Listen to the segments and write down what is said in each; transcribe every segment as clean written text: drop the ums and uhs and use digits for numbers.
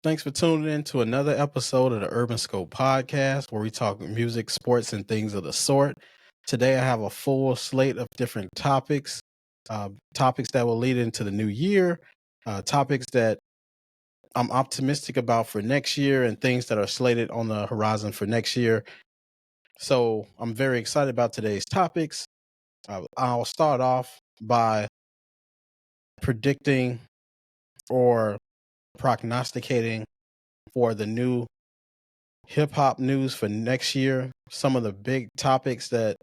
Thanks for tuning in to another episode of the Urban Scope podcast, where we talk music, sports, and things of the sort. Today, I have a full slate of different topics that will lead into the new year, topics that I'm optimistic about for next year, and things that are slated on the horizon for next year. So, I'm very excited about today's topics. I'll start off by predicting or prognosticating for the new hip hop news for next year, some of the big topics that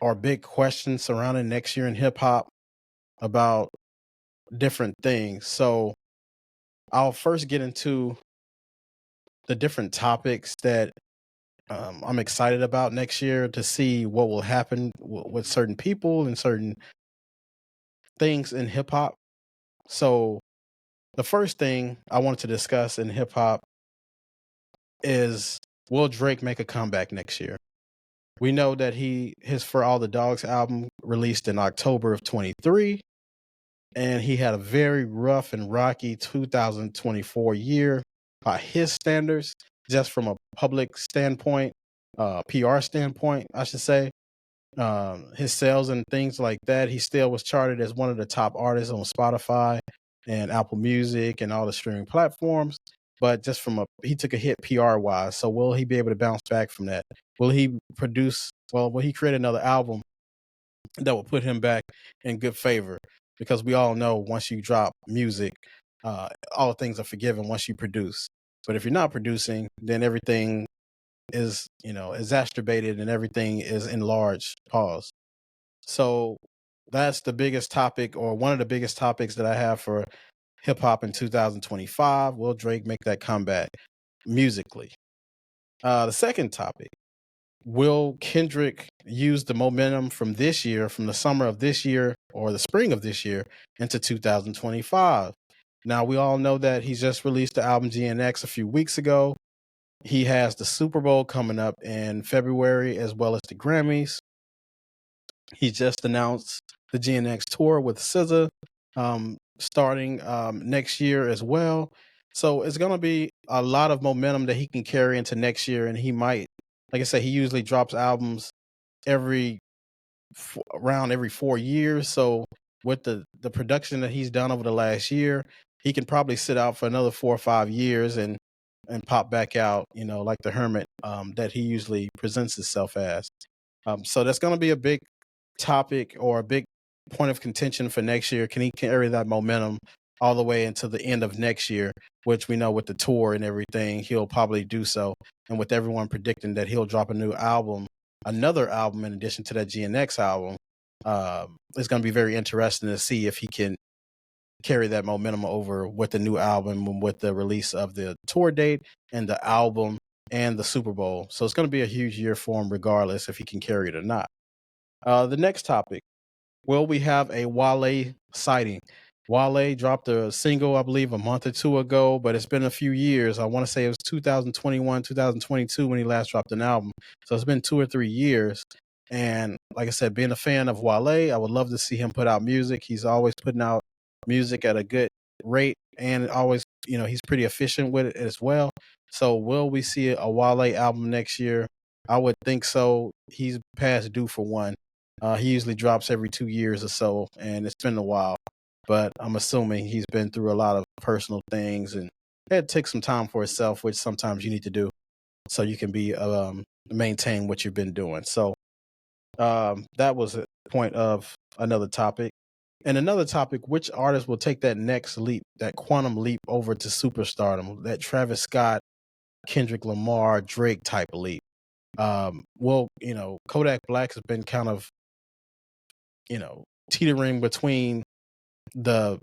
are big questions surrounding next year in hip hop about different things. So I'll first get into the different topics that I'm excited about next year to see what will happen with certain people and certain things in hip hop. So the first thing I wanted to discuss in hip hop is, will Drake make a comeback next year? We know that his For All the Dogs album released in October of 23, and he had a very rough and rocky 2024 year by his standards, just from a public standpoint, PR standpoint, I should say. His sales and things like that, he still was charted as one of the top artists on Spotify and Apple Music and all the streaming platforms. But just he took a hit PR wise. So will he be able to bounce back from that? Will he will he create another album that will put him back in good favor? Because we all know once you drop music, all things are forgiven once you produce. But if you're not producing, then everything is, exacerbated and everything is enlarged. Pause. So that's the biggest topic, or one of the biggest topics that I have for hip hop in 2025. Will Drake make that comeback musically? The second topic, will Kendrick use the momentum from this year, from the summer of this year or the spring of this year, into 2025? Now, we all know that he's just released the album GNX a few weeks ago. He has the Super Bowl coming up in February, as well as the Grammys. He just announced the GNX tour with SZA starting next year as well. So it's going to be a lot of momentum that he can carry into next year. And he might, like I said, he usually drops albums around every 4 years. So with the production that he's done over the last year, he can probably sit out for another 4 or 5 years and pop back out, like the hermit that he usually presents himself as. So that's going to be a big topic, or a big point of contention for next year. Can he carry that momentum all the way into the end of next year, which we know with the tour and everything, he'll probably do so. And with everyone predicting that he'll drop another album in addition to that GNX album, it's going to be very interesting to see if he can carry that momentum over with the new album and with the release of the tour date and the album and the Super Bowl. So it's going to be a huge year for him regardless if he can carry it or not. The next topic, will we have a Wale sighting? Wale dropped a single, I believe, a month or two ago, but it's been a few years. I want to say it was 2021, 2022 when he last dropped an album. So it's been 2 or 3 years. And like I said, being a fan of Wale, I would love to see him put out music. He's always putting out music at a good rate, and always, he's pretty efficient with it as well. So will we see a Wale album next year? I would think so. He's past due for one. He usually drops every 2 years or so, and it's been a while. But I'm assuming he's been through a lot of personal things and had to take some time for himself, which sometimes you need to do so you can be maintain what you've been doing. So that was a point of another topic. And another topic, which artist will take that next leap, that quantum leap over to superstardom, that Travis Scott, Kendrick Lamar, Drake type of leap? Well, Kodak Black has been kind of, teetering between the,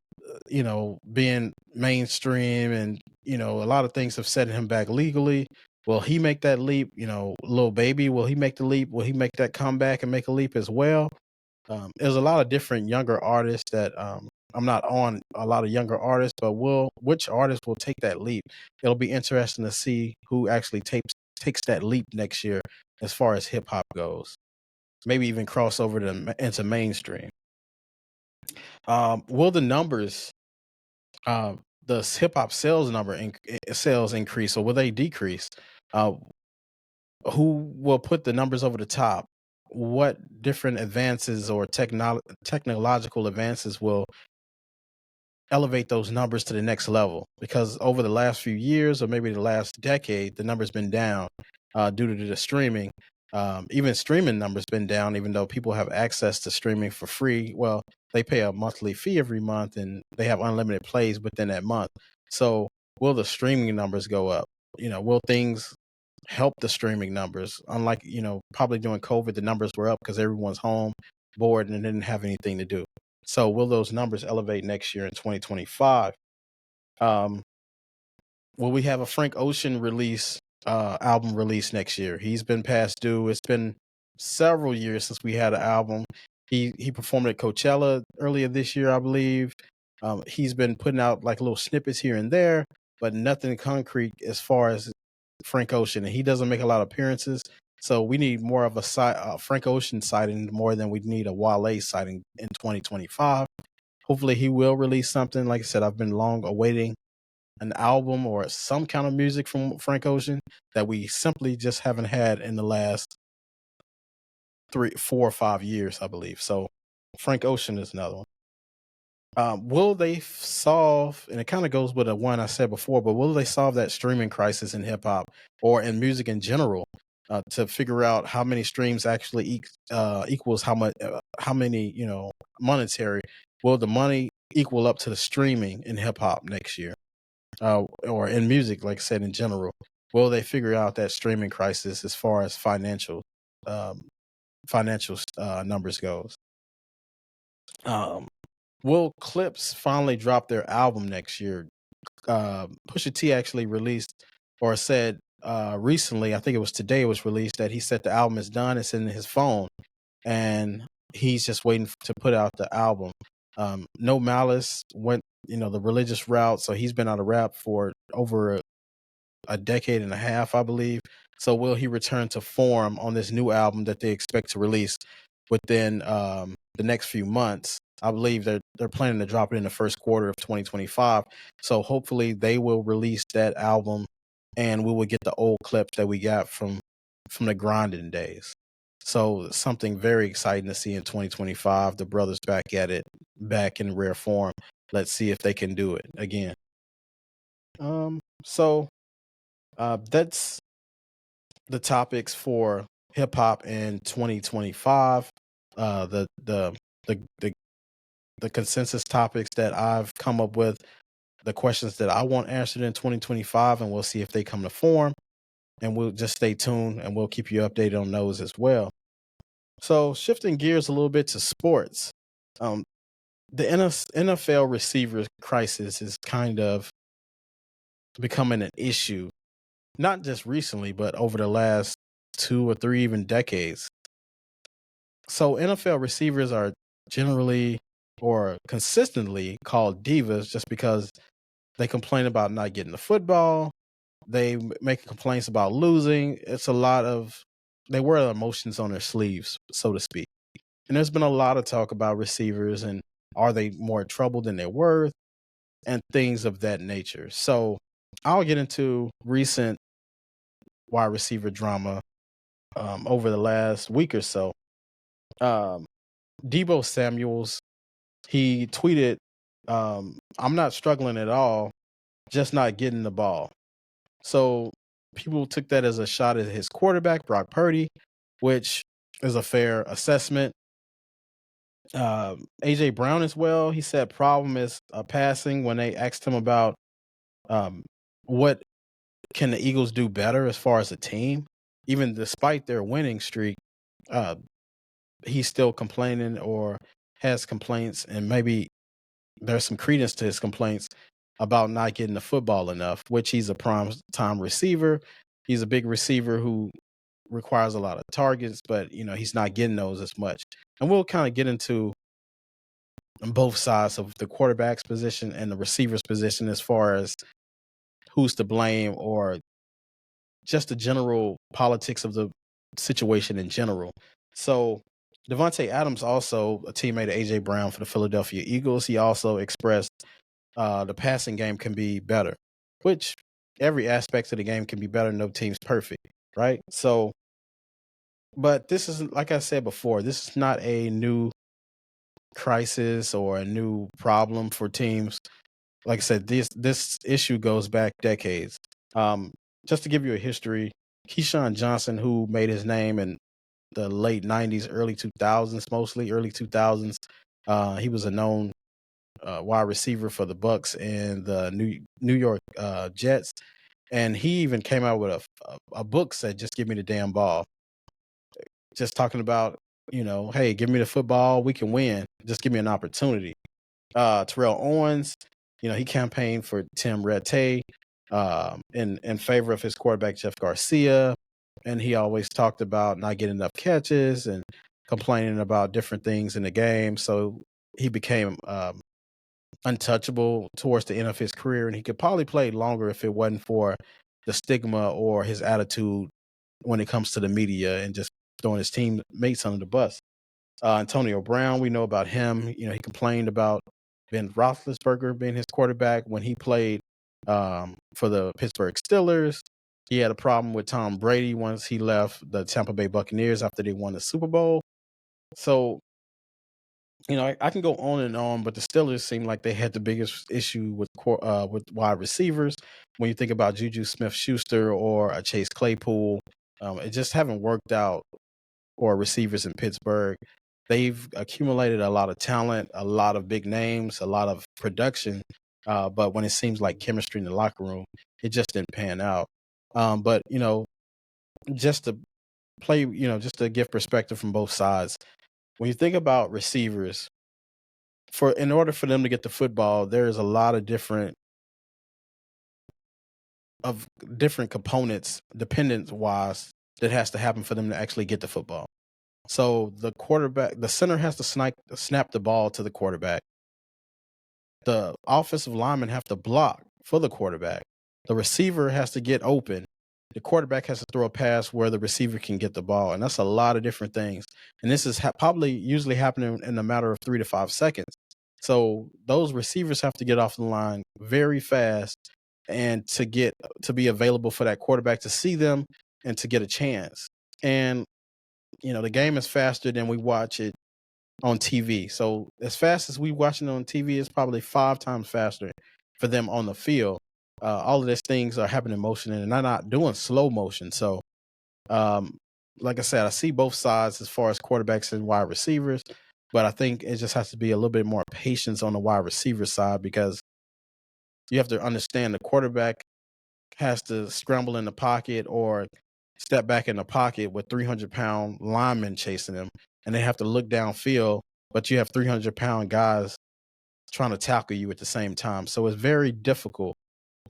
being mainstream, and, a lot of things have set him back legally. Will he make that leap? Lil Baby, will he make the leap? Will he make that comeback and make a leap as well? There's a lot of different younger artists that I'm not on a lot of younger artists, but which artist will take that leap? It'll be interesting to see who actually takes that leap next year as far as hip hop goes. Maybe even cross over into mainstream. Will the numbers the hip hop sales increase or will they decrease? Uh, who will put the numbers over the top? What different advances or technological advances will elevate those numbers to the next level? Because over the last few years or maybe the last decade, the number's been down due to the streaming. Even streaming numbers been down, even though people have access to streaming for free. Well, they pay a monthly fee every month and they have unlimited plays within that month. So will the streaming numbers go up? Will things help the streaming numbers? Unlike, probably during COVID, the numbers were up because everyone's home, bored, and didn't have anything to do. So will those numbers elevate next year in 2025? Um, will we have a Frank Ocean album release next year? He's been past due. It's been several years since we had an album. He performed at Coachella earlier this year, I believe. He's been putting out like little snippets here and there, but nothing concrete as far as Frank Ocean. And he doesn't make a lot of appearances. So we need more of a Frank Ocean sighting more than we need a Wale sighting in 2025. Hopefully he will release something. Like I said, I've been long awaiting an album or some kind of music from Frank Ocean that we simply just haven't had in the last 3, 4, or 5 years, I believe. So Frank Ocean is another one. Will they solve, and it kind of goes with the one I said before, but will they solve that streaming crisis in hip hop or in music in general to figure out how many streams actually equals how many, monetary? Will the money equal up to the streaming in hip hop next year or in music, like I said, in general? Will they figure out that streaming crisis as far as um, financial numbers goes? Um, Will Clips finally drop their album next year? Pusha T actually released or said recently, I think it was today, it was released that he said the album is done. It's in his phone, and he's just waiting to put out the album. No Malice went, the religious route, so he's been out of rap for over a decade and a half, I believe. So will he return to form on this new album that they expect to release within the next few months? I believe they're planning to drop it in the first quarter of 2025. So hopefully they will release that album, and we will get the old clips that we got from the grinding days. So something very exciting to see in 2025. The brothers back at it, back in rare form. Let's see if they can do it again. So that's the topics for hip hop in 2025. The consensus topics that I've come up with, the questions that I want answered in 2025, and we'll see if they come to form. And we'll just stay tuned, and we'll keep you updated on those as well. So shifting gears a little bit to sports, um, the NFL receiver crisis is kind of becoming an issue, not just recently, but over the last 2 or 3 even decades. So NFL receivers are generally or consistently called divas just because they complain about not getting the football. They make complaints about losing. It's a lot of, they wear emotions on their sleeves, so to speak. And there's been a lot of talk about receivers and are they more trouble than they're worth and things of that nature. So I'll get into recent wide receiver drama over the last week or so. Debo Samuels, he tweeted, I'm not struggling at all, just not getting the ball. So people took that as a shot at his quarterback, Brock Purdy, which is a fair assessment. AJ Brown as well, he said problem is passing when they asked him about what can the Eagles do better as far as a team. Even despite their winning streak, uh, he's still complaining or has complaints, and maybe there's some credence to his complaints about not getting the football enough, which he's a prime time receiver. He's a big receiver who requires a lot of targets, but he's not getting those as much. And we'll kind of get into both sides of the quarterback's position and the receiver's position as far as who's to blame or just the general politics of the situation in general. So Devontae Adams, also a teammate of AJ Brown for the Philadelphia Eagles, he also expressed the passing game can be better, which every aspect of the game can be better. No team's perfect, right? So, but this is, like I said before, this is not a new crisis or a new problem for teams. Like I said, this issue goes back decades. Um, just to give you a history, Keyshawn Johnson, who made his name in the late '90s, early 2000s, mostly early 2000s, he was a known wide receiver for the Bucks and the New York Jets, and he even came out with a book said, "Just give me the damn ball." Just talking about, hey, give me the football, we can win. Just give me an opportunity. Terrell Owens, he campaigned for Tim Rattay in favor of his quarterback Jeff Garcia, and he always talked about not getting enough catches and complaining about different things in the game. So he became untouchable towards the end of his career, and he could probably play longer if it wasn't for the stigma or his attitude when it comes to the media and just throwing his teammates under the bus. Antonio Brown, we know about him. He complained about Ben Roethlisberger being his quarterback when he played for the Pittsburgh Steelers. He had a problem with Tom Brady once he left the Tampa Bay Buccaneers after they won the Super Bowl. So, I can go on and on, but the Steelers seem like they had the biggest issue with wide receivers. When you think about Juju Smith-Schuster or a Chase Claypool, it just haven't worked out for receivers in Pittsburgh. They've accumulated a lot of talent, a lot of big names, a lot of production, but when it seems like chemistry in the locker room, it just didn't pan out. But just to just to give perspective from both sides, when you think about receivers, in order for them to get the football, there is a lot of different components, dependence wise, that has to happen for them to actually get the football. So the center has to snap the ball to the quarterback. The offensive linemen have to block for the quarterback. The receiver has to get open. The quarterback has to throw a pass where the receiver can get the ball. And that's a lot of different things. And this is probably usually happening in a matter of 3 to 5 seconds. So those receivers have to get off the line very fast and to be available for that quarterback to see them and to get a chance. And the game is faster than we watch it on TV. So as fast as we watching it on TV, it's probably 5 times faster for them on the field. All of these things are happening in motion, and they're not doing slow motion. So, um, like I said, I see both sides as far as quarterbacks and wide receivers, but I think it just has to be a little bit more patience on the wide receiver side, because you have to understand the quarterback has to scramble in the pocket or step back in the pocket with 300-pound linemen chasing him, and they have to look downfield, but you have 300-pound guys trying to tackle you at the same time. So it's very difficult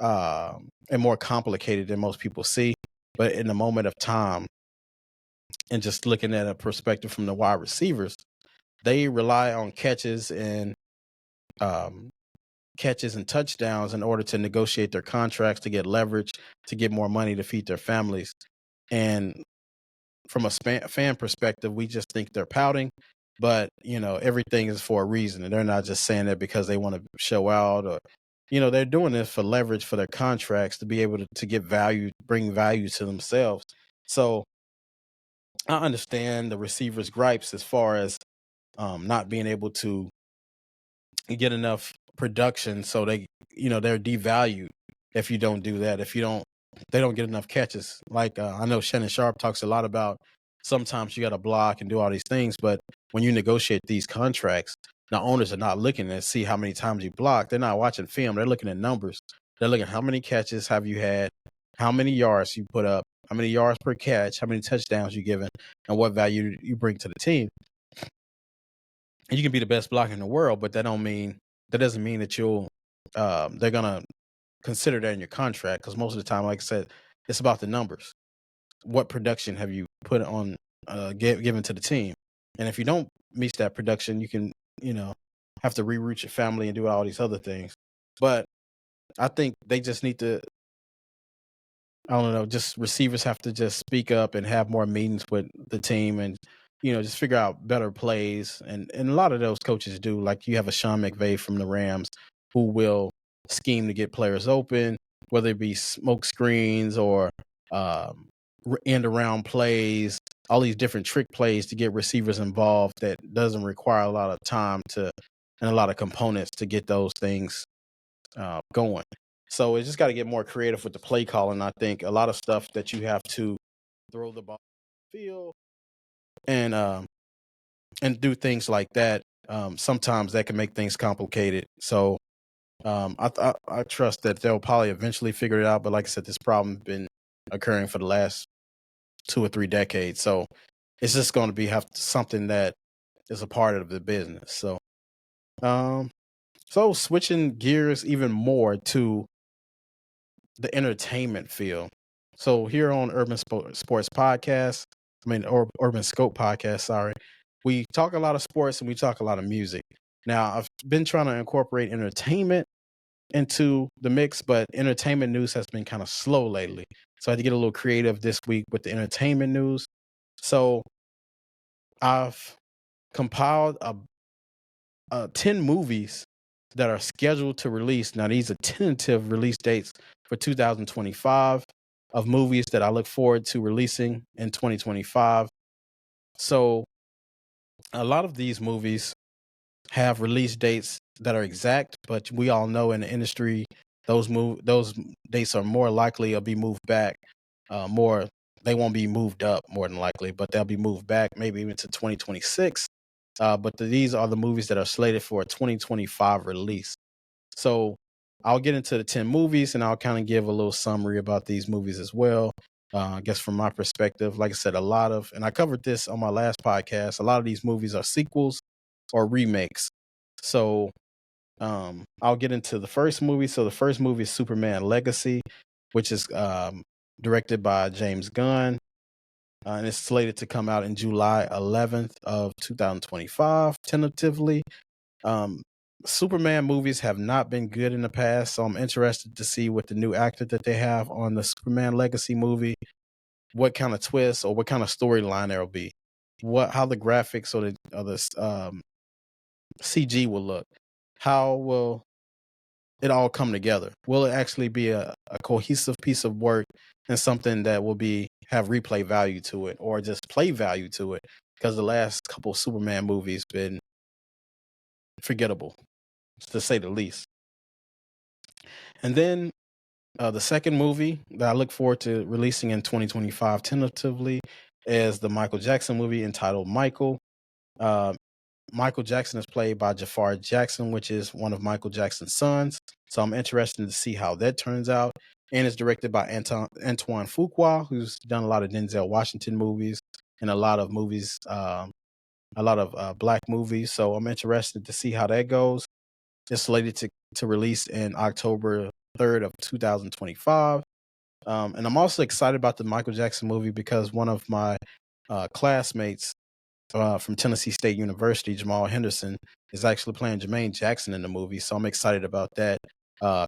and more complicated than most people see. But in the moment of time, and just looking at a perspective from the wide receivers, they rely on um, catches and touchdowns in order to negotiate their contracts, to get leverage, to get more money to feed their families. And from a fan perspective, we just think they're pouting, but everything is for a reason, and they're not just saying that because they want to show out, or they're doing this for leverage for their contracts to be able to get value, bring value to themselves. So I understand the receivers' gripes as far as not being able to get enough production, so they're devalued if you don't do that. If they don't get enough catches. Like I know Shannon Sharp talks a lot about sometimes you got to block and do all these things, but when you negotiate these contracts, the owners are not looking to see how many times you block. They're not watching film. They're looking at numbers. They're looking at how many catches have you had, how many yards you put up, how many yards per catch, how many touchdowns you given, and what value you bring to the team. And you can be the best blocker in the world, but that doesn't mean that they're gonna consider that in your contract, because most of the time, like I said, it's about the numbers. What production have you put on given to the team? And if you don't meet that production, you can have to reroute your family and do all these other things. But I think they just need to, I don't know, just receivers have to just speak up and have more meetings with the team, and just figure out better plays. And a lot of those coaches do. Like you have a Sean McVay from the Rams who will scheme to get players open, whether it be smoke screens or end around plays, all these different trick plays to get receivers involved that doesn't require a lot of time to and a lot of components to get those things going. So it's just got to get more creative with the play calling. I think a lot of stuff that you have to throw the ball field and do things like that. Sometimes that can make things complicated. So I trust that they'll probably eventually figure it out. But like I said, this problem has been occurring for the last 2 or 3 decades. So it's just going to be something that is a part of the business. So switching gears even more to the entertainment field. So here on Urban Sports Podcast, or Urban Scope Podcast, sorry, we talk a lot of sports and we talk a lot of music. Now, I've been trying to incorporate entertainment into the mix, but entertainment news has been kind of slow lately. So I had to get a little creative this week with the entertainment news. So I've compiled 10 movies that are scheduled to release. Now, these are tentative release dates for 2025 of movies that I look forward to releasing in 2025. So a lot of these movies have release dates that are exact, but we all know in the industry those dates are more likely to be moved back. They won't be moved up more than likely, but they'll be moved back maybe even to 2026. But these are the movies that are slated for a 2025 release. So I'll get into the 10 movies and I'll kind of give a little summary about these movies as well. I guess from my perspective, like I said, and I covered this on my last podcast, a lot of these movies are sequels or remakes. So I'll get into the first movie. So the first movie is Superman Legacy, which is directed by James Gunn. And it's slated to come out in July 11th of 2025, tentatively. Superman movies have not been good in the past, so I'm interested to see what the new actor that they have on the Superman Legacy movie, what kind of twist or what kind of storyline there will be, how the graphics or the CG will look, how will it all come together? Will it actually be a cohesive piece of work and something that will have replay value to it or just play value to it? Because the last couple of Superman movies been forgettable, to say the least. And then the second movie that I look forward to releasing in 2025 tentatively is the Michael Jackson movie entitled Michael. Michael Jackson is played by Jafar Jackson, which is one of Michael Jackson's sons. So I'm interested to see how that turns out. And it's directed by Antoine Fuqua, who's done a lot of Denzel Washington movies and a lot of movies, black movies. So I'm interested to see how that goes. It's slated to release in October 3rd of 2025. And I'm also excited about the Michael Jackson movie because one of my classmates from Tennessee State University, Jamal Henderson, is actually playing Jermaine Jackson in the movie. So I'm excited about that.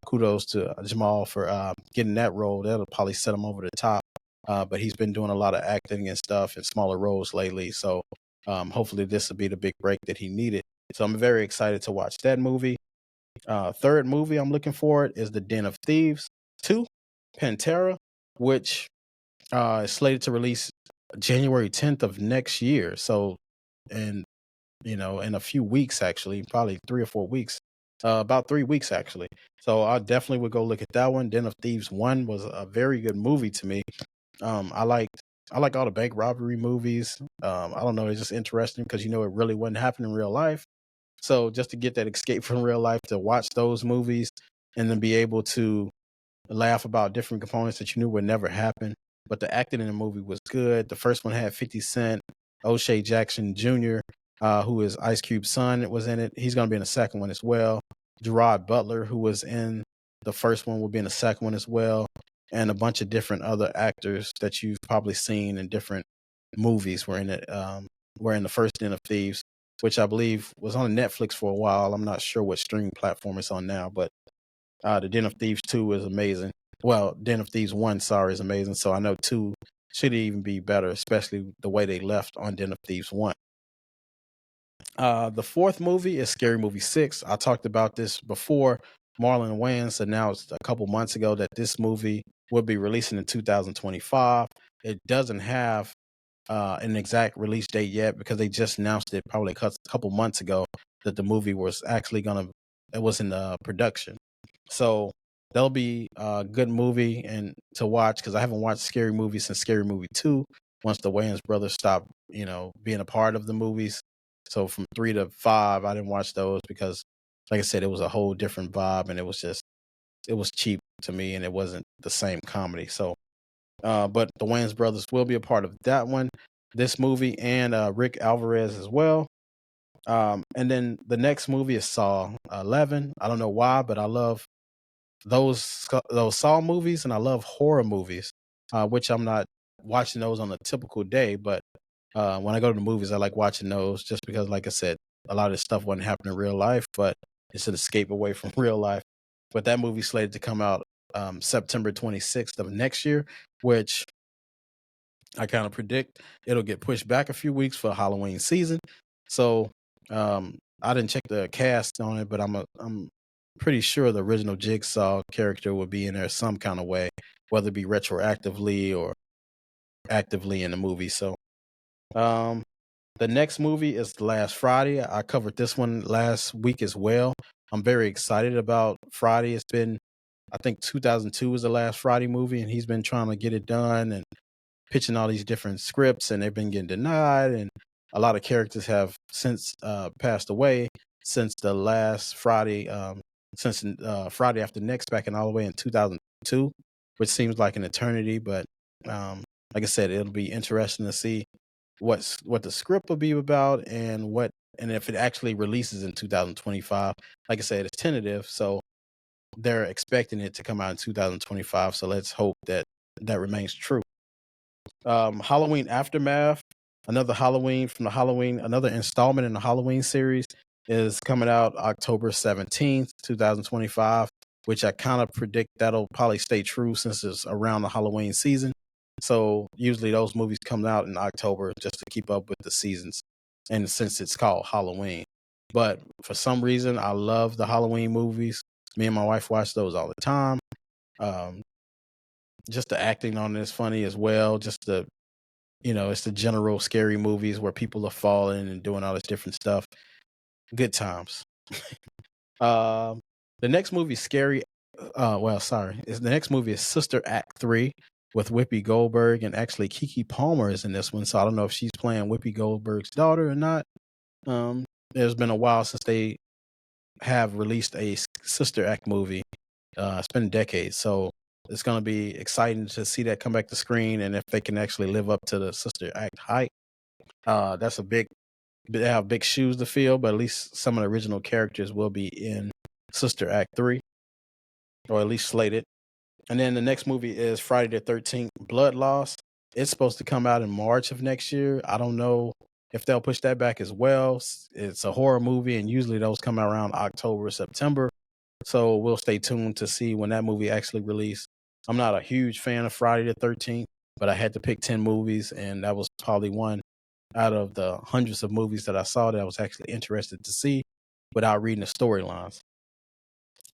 Kudos to Jamal for getting that role. That'll probably set him over the top. But he's been doing a lot of acting and stuff in smaller roles lately. So hopefully this will be the big break that he needed. So I'm very excited to watch that movie. Third movie I'm looking for is The Den of Thieves 2, Pantera, which is slated to release January 10th of next year. So, in a few weeks, actually, probably 3 or 4 weeks, about 3 weeks actually. So I definitely would go look at that one. Den of Thieves 1 was a very good movie to me. I like all the bank robbery movies. I don't know, it's just interesting because it really wouldn't happen in real life. So just to get that escape from real life, to watch those movies and then be able to laugh about different components that you knew would never happen. But the acting in the movie was good. The first one had 50 Cent, O'Shea Jackson Jr., who is Ice Cube's son, was in it. He's going to be in the second one as well. Gerard Butler, who was in the first one, will be in the second one as well. And a bunch of different other actors that you've probably seen in different movies were in it. Were in the first Den of Thieves, which I believe was on Netflix for a while. I'm not sure what streaming platform it's on now, but the Den of Thieves 2 is amazing. Well, Den of Thieves 1, sorry, is amazing. So I know 2 should even be better, especially the way they left on Den of Thieves 1. The fourth movie is Scary Movie 6. I talked about this before Marlon Wayans announced a couple months ago that this movie will be releasing in 2025. It doesn't have an exact release date yet because they just announced it probably a couple months ago that the movie was actually it was in production. So that'll be a good movie and to watch because I haven't watched Scary Movie since Scary Movie 2 once the Wayans brothers stopped, being a part of the movies. So from 3 to 5, I didn't watch those because, like I said, it was a whole different vibe and it was cheap to me and it wasn't the same comedy. So, but the Wayans brothers will be a part of that one, this movie, and Rick Alvarez as well. And then the next movie is Saw 11. I don't know why, but I love those Saw movies, and I love horror movies, which I'm not watching those on a typical day. But when I go to the movies, I like watching those just because, like I said, a lot of this stuff wasn't happening in real life, but it's an escape away from real life. But that movie slated to come out September 26th of next year, which I kind of predict it'll get pushed back a few weeks for Halloween season. So I didn't check the cast on it, but I'm pretty sure the original Jigsaw character will be in there some kind of way, whether it be retroactively or actively in the movie. So um, the next movie is Last Friday. I covered this one last week as well. I'm very excited about Friday. It's been, I think 2002 was the last Friday movie, and he's been trying to get it done and pitching all these different scripts, and they've been getting denied. And a lot of characters have since passed away since the last Friday, since Friday After Next back in all the way in 2002, which seems like an eternity. But like I said, it'll be interesting to see what the script will be about and if it actually releases in 2025. Like I said, it's tentative, so they're expecting it to come out in 2025. So let's hope that that remains true. Halloween Aftermath, another installment in the Halloween series is coming out October 17th, 2025, which I kind of predict that'll probably stay true since it's around the Halloween season. So usually those movies come out in October just to keep up with the seasons. And since it's called Halloween. But for some reason, I love the Halloween movies. Me and my wife watch those all the time. Um, just the acting on it is funny as well. It's the general scary movies where people are falling and doing all this different stuff. Good times. Um, the next movie is scary. The next movie is Sister Act 3 with Whoopi Goldberg, and actually Keke Palmer is in this one. So I don't know if she's playing Whoopi Goldberg's daughter or not. There's been a while since they have released a Sister Act movie. It's been decades, so it's going to be exciting to see that come back to screen, and if they can actually live up to the Sister Act hype. That's they have big shoes to fill, but at least some of the original characters will be in Sister Act 3, or at least slated. And then the next movie is Friday the 13th, Blood Loss. It's supposed to come out in March of next year. I don't know if they'll push that back as well. It's a horror movie, and usually those come out around October, September. So we'll stay tuned to see when that movie actually released. I'm not a huge fan of Friday the 13th, but I had to pick 10 movies, and that was probably one out of the hundreds of movies that I saw that I was actually interested to see without reading the storylines.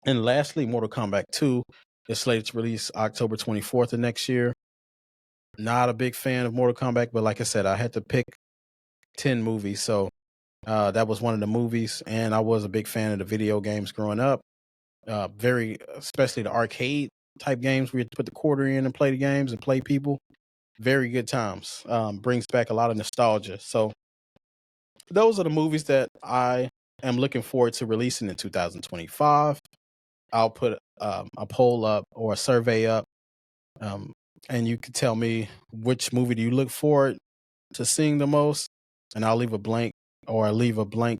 And lastly, Mortal Kombat 2 is slated to release October 24th of next year. Not a big fan of Mortal Kombat, but like I said, I had to pick 10 movies. So that was one of the movies, and I was a big fan of the video games growing up. Especially the arcade type games where you put the quarter in and play the games and play people. Very good times. Brings back a lot of nostalgia. So those are the movies that I am looking forward to releasing in 2025. I'll put a poll up or a survey up, and you can tell me which movie do you look forward to seeing the most, and I'll leave a blank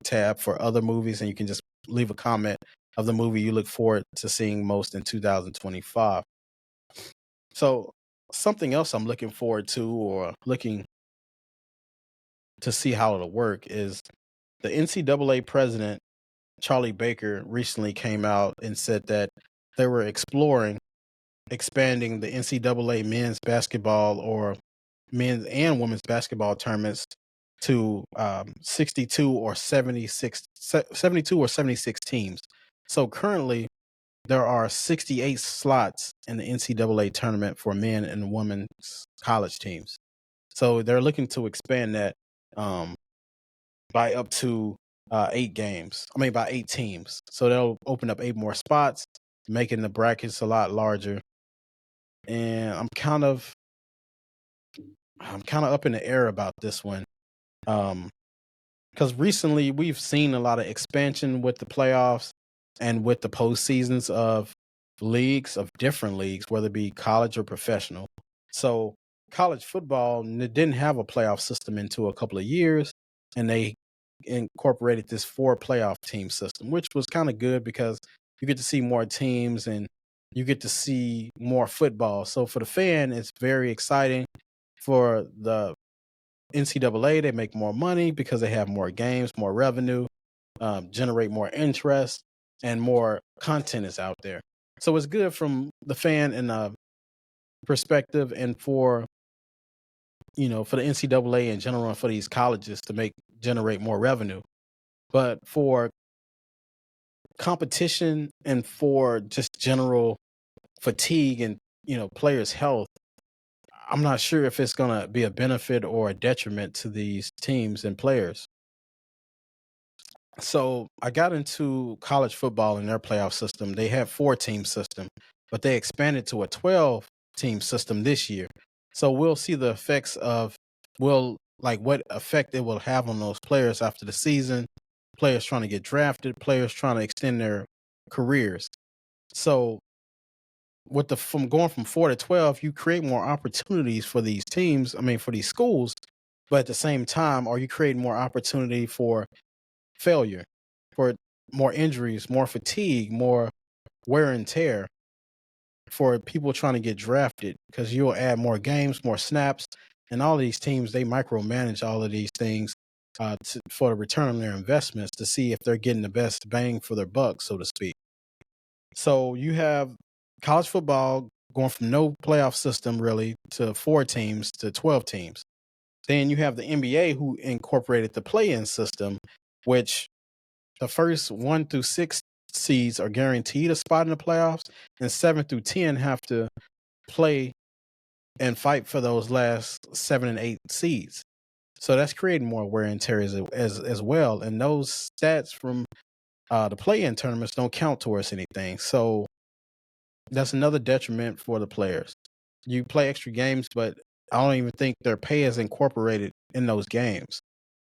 tab for other movies, and you can just leave a comment of the movie you look forward to seeing most in 2025. So something else I'm looking forward to or looking to see how it'll work is the NCAA president, Charlie Baker, recently came out and said that they were exploring expanding the NCAA men's basketball or men's and women's basketball tournaments to 62 or 76 teams. So currently there are 68 slots in the NCAA tournament for men and women's college teams. So they're looking to expand that um, by up to 8 games. I mean, by 8 teams. So they'll open up 8 more spots, making the brackets a lot larger. And I'm kind of up in the air about this one. Because recently we've seen a lot of expansion with the playoffs and with the postseasons of leagues, of different leagues, whether it be college or professional. So college football didn't have a playoff system into a couple of years, and they incorporated this 4 playoff team system, which was kind of good because you get to see more teams and you get to see more football. So for the fan, it's very exciting. For the NCAA, they make more money because they have more games, more revenue, generate more interest, and more content is out there. So it's good from the fan and perspective, and for for the NCAA in general and for these colleges to generate more revenue. But for competition and for just general fatigue and players' health, I'm not sure if it's going to be a benefit or a detriment to these teams and players. So I got into college football in their playoff system. They had 4 team system, but they expanded to a 12 team system this year. So we'll see the effects of what effect it will have on those players after the season, players trying to get drafted, players trying to extend their careers. So from going from 4 to 12, you create more opportunities for these teams. I mean, for these schools, but at the same time, are you creating more opportunity for failure, for more injuries, more fatigue, more wear and tear for people trying to get drafted? Because you'll add more games, more snaps, and all of these teams, they micromanage all of these things for the return on their investments to see if they're getting the best bang for their buck, so to speak. So you have college football going from no playoff system really to 4 teams to 12 teams. Then you have the NBA who incorporated the play-in system, which the first 1 through 6 seeds are guaranteed a spot in the playoffs, and 7 through 10 have to play and fight for those last 7 and 8 seeds. So that's creating more wear and tear as well. And those stats from the play-in tournaments don't count towards anything. So that's another detriment for the players. You play extra games, but I don't even think their pay is incorporated in those games,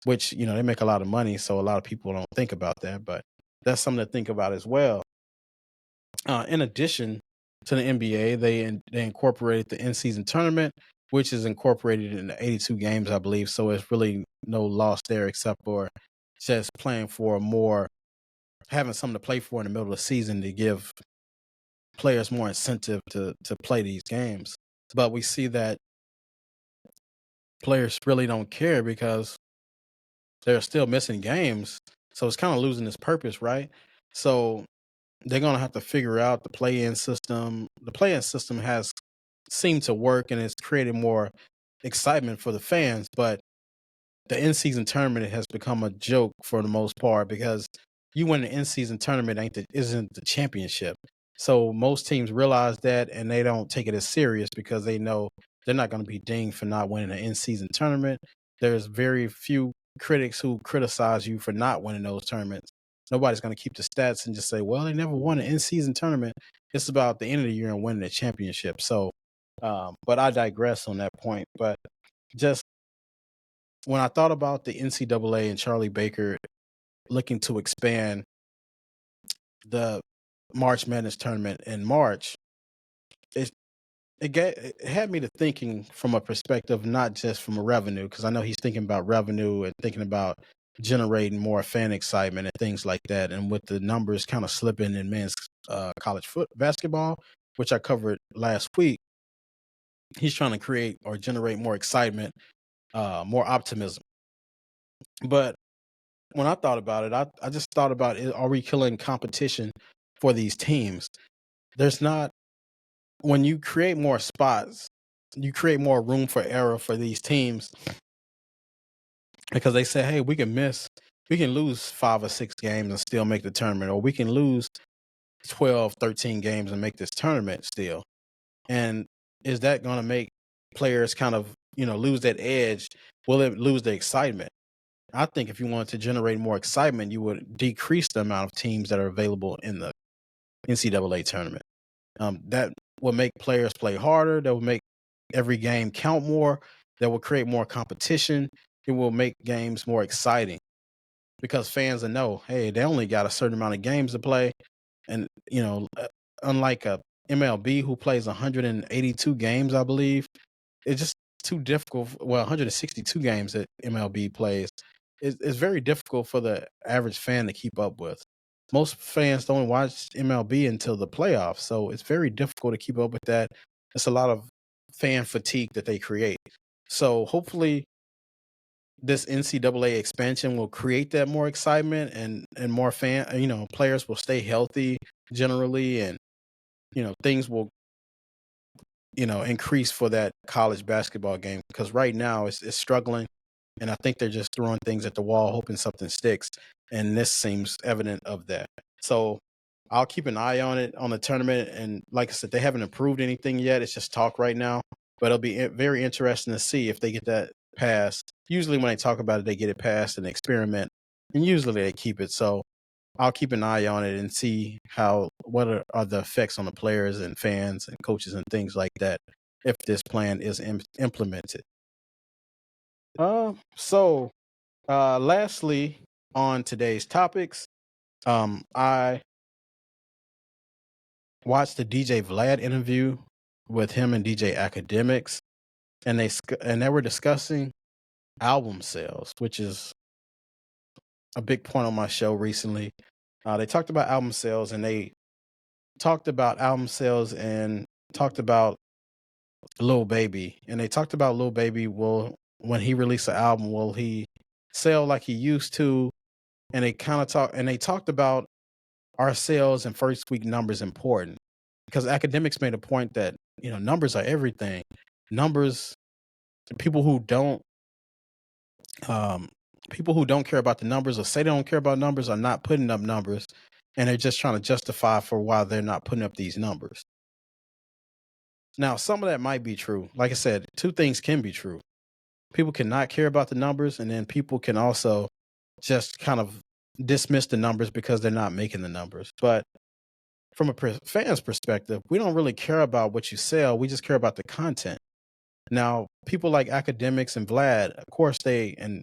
which, they make a lot of money. So a lot of people don't think about that, but that's something to think about as well. In addition to the NBA, they incorporated the in-season tournament, which is incorporated in the 82 games, I believe. So it's really no loss there except for just playing for having something to play for in the middle of the season to give players more incentive to play these games. But we see that players really don't care because they're still missing games. So it's kind of losing its purpose, right? So they're going to have to figure out the play-in system. The play-in system has seemed to work and it's created more excitement for the fans, but the in-season tournament has become a joke for the most part because you win the in-season tournament isn't the championship. So most teams realize that and they don't take it as serious because they know they're not going to be dinged for not winning an in-season tournament. There's very few critics who criticize you for not winning those tournaments. Nobody's going to keep the stats and just say, well, they never won an in-season tournament. It's about the end of the year and winning the championship. So, but I digress on that point. But just when I thought about the NCAA and Charlie Baker looking to expand the March Madness tournament in March, it it had me to thinking from a perspective, not just from a revenue, because I know he's thinking about revenue and thinking about generating more fan excitement and things like that. And with the numbers kind of slipping in men's college basketball, which I covered last week, he's trying to create or generate more excitement, more optimism. But when I thought about it, I just thought about are we killing competition for these teams? There's not, when you create more spots, you create more room for error for these teams because they say, hey, we can lose 5 or 6 games and still make the tournament, or we can lose 12, 13 games and make this tournament still. And is that going to make players kind of, lose that edge? Will it lose the excitement? I think if you wanted to generate more excitement, you would decrease the amount of teams that are available in the NCAA tournament. That will make players play harder. That will make every game count more. That will create more competition. It will make games more exciting because fans will know, hey, they only got a certain amount of games to play. And, unlike a MLB who plays 182 games, I believe, it's just too difficult. Well, 162 games that MLB plays. It's very difficult for the average fan to keep up with. Most fans don't watch MLB until the playoffs, so it's very difficult to keep up with that. It's a lot of fan fatigue that they create. So hopefully this NCAA expansion will create that more excitement and more players will stay healthy generally, and things will increase for that college basketball game, because right now it's struggling, and I think they're just throwing things at the wall hoping something sticks, and this seems evident of that. So I'll keep an eye on it, on the tournament, and like I said, they haven't approved anything yet. It's just talk right now, but it'll be very interesting to see if they get that passed. Usually when they talk about it, they get it passed and experiment, and usually they keep it. So I'll keep an eye on it and see what are the effects on the players and fans and coaches and things like that if this plan is implemented. Lastly, on today's topics, I watched the DJ Vlad interview with him and DJ Academics, and they were discussing album sales, which is a big point on my show recently. They talked about album sales, and they talked about album sales and talked about Lil Baby. And they talked about Lil Baby, when he released an album, will he sell like he used to? And they talked about, are sales and first week numbers important? Because Academics made a point that, numbers are everything. Numbers, people who don't um people who don't care about the numbers or say they don't care about numbers are not putting up numbers, and they're just trying to justify for why they're not putting up these numbers. Now, some of that might be true. Like I said, two things can be true. People cannot care about the numbers, and then people can also just kind of dismiss the numbers because they're not making the numbers. But from a fan's perspective, we don't really care about what you sell. We just care about the content. Now, people like Academics and Vlad, of course, and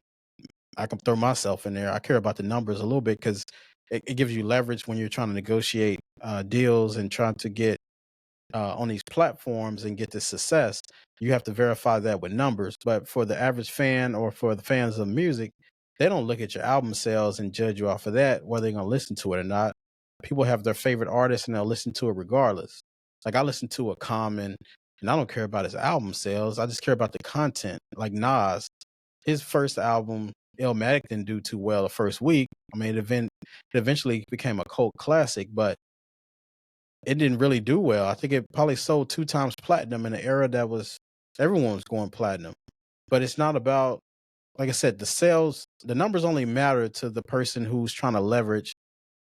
I can throw myself in there. I care about the numbers a little bit because it gives you leverage when you're trying to negotiate deals and trying to get on these platforms and get the success. You have to verify that with numbers. But for the average fan or for the fans of music, they don't look at your album sales and judge you off of that, whether they're going to listen to it or not. People have their favorite artist and they'll listen to it regardless. Like I listen to a Common, and I don't care about his album sales. I just care about the content. Like Nas, his first album, Illmatic, didn't do too well the first week. I mean, it eventually became a cult classic, but it didn't really do well. I think it probably sold 2 times platinum in an era that everyone was going platinum. But it's not about, like I said, the numbers only matter to the person who's trying to leverage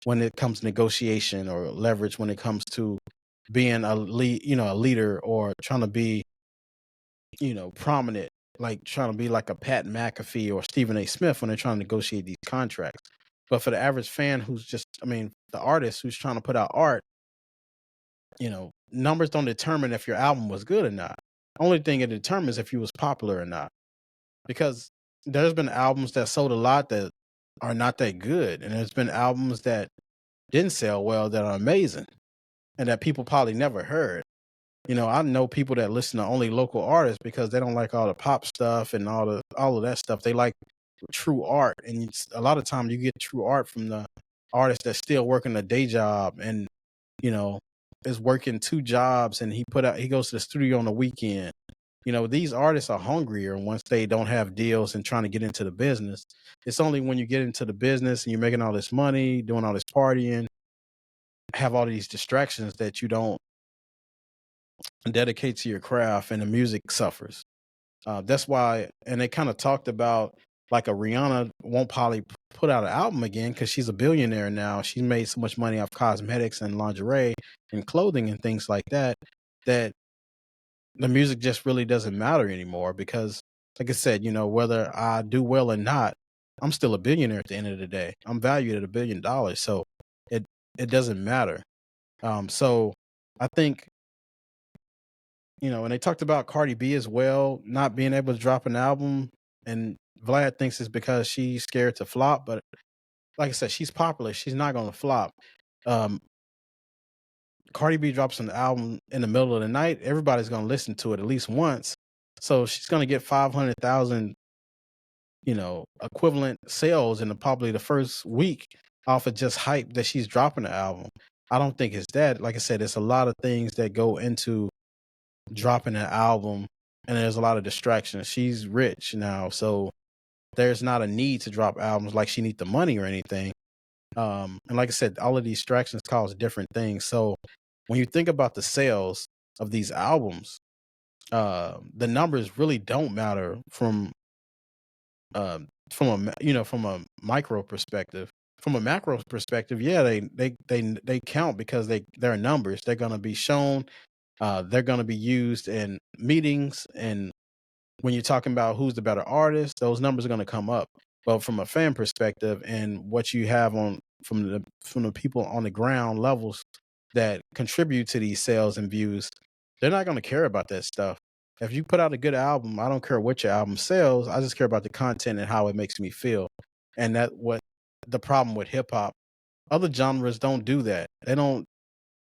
when it comes to negotiation, or leverage when it comes to being a leader, or trying to be, prominent, like trying to be like a Pat McAfee or Stephen A. Smith when they're trying to negotiate these contracts. But for the average fan the artist who's trying to put out art, numbers don't determine if your album was good or not. Only thing it determines if you was popular or not. Because there's been albums that sold a lot that are not that good, and there's been albums that didn't sell well that are amazing and that people probably never heard. I know people that listen to only local artists because they don't like all the pop stuff and all of that stuff. They like true art, and a lot of times you get true art from the artist that's still working a day job and is working 2 jobs, and he goes to the studio on the weekend. These artists are hungrier once they don't have deals and trying to get into the business. It's only when you get into the business and you're making all this money, doing all this partying, have all these distractions, that you don't dedicate to your craft, and the music suffers. That's why, and they kind of talked about like a Rihanna won't probably put out an album again because she's a billionaire now. She's made so much money off cosmetics and lingerie and clothing and things like that, that the music just really doesn't matter anymore because, like I said, whether I do well or not, I'm still a billionaire at the end of the day. I'm valued at $1 billion. So it, it doesn't matter. So I think, and they talked about Cardi B as well, not being able to drop an album. And Vlad thinks it's because she's scared to flop. But like I said, she's popular. She's not going to flop. Um, Cardi B drops an album in the middle of the night. Everybody's going to listen to it at least once. So she's going to get 500,000, equivalent sales in probably the first week off of just hype that she's dropping the album. I don't think it's that. Like I said, it's a lot of things that go into dropping an album, and there's a lot of distractions. She's rich now, so there's not a need to drop albums like she needs the money or anything. And like I said, all of these distractions cause different things. So when you think about the sales of these albums, the numbers really don't matter from a micro perspective. From a macro perspective, yeah, they count because they're numbers. They're going to be shown. They're going to be used in meetings, and when you're talking about who's the better artist, those numbers are going to come up. But from a fan perspective and what you have from the people on the ground levels that contribute to these sales and views, they're not going to care about that stuff. If you put out a good album, I don't care what your album sells. I just care about the content and how it makes me feel. And that what the problem with hip hop. Other genres don't do that. They don't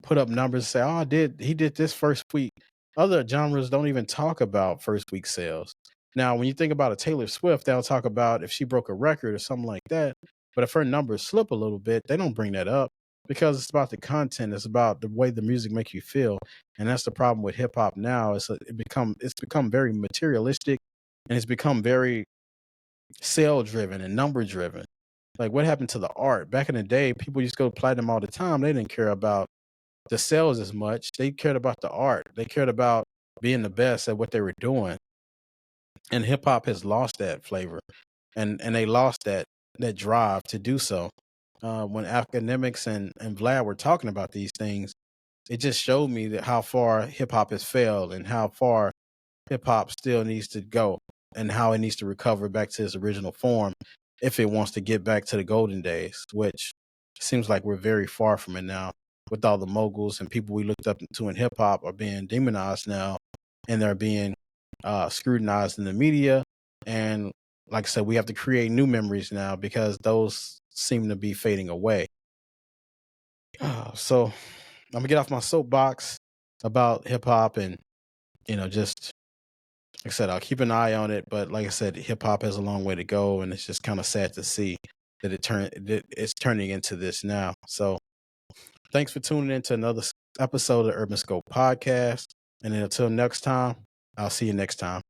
put up numbers and say, "Oh, he did this first week." Other genres don't even talk about first week sales. Now, when you think about a Taylor Swift, they'll talk about if she broke a record or something like that. But if her numbers slip a little bit, they don't bring that up because it's about the content. It's about the way the music makes you feel, and that's the problem with hip hop now. It's become very materialistic, and it's become very sale driven and number driven. Like what happened to the art back in the day? People used to go to platinum all the time. They didn't care about the sales as much. They cared about the art. They cared about being the best at what they were doing. And hip hop has lost that flavor, and they lost that drive to do so. When academics and Vlad were talking about these things, it just showed me that how far hip hop has failed and how far hip hop still needs to go and how it needs to recover back to its original form if it wants to get back to the golden days, which seems like we're very far from it now with all the moguls and people we looked up to in hip hop are being demonized now and they're being scrutinized in the media. And like I said, we have to create new memories now because those seem to be fading away. So I'm gonna get off my soapbox about hip hop and just like I said, I'll keep an eye on it, but like I said, hip hop has a long way to go, and it's just kind of sad to see that it's turning into this now. So, thanks for tuning in to another episode of Urban Scope Podcast, and then until next time, I'll see you next time.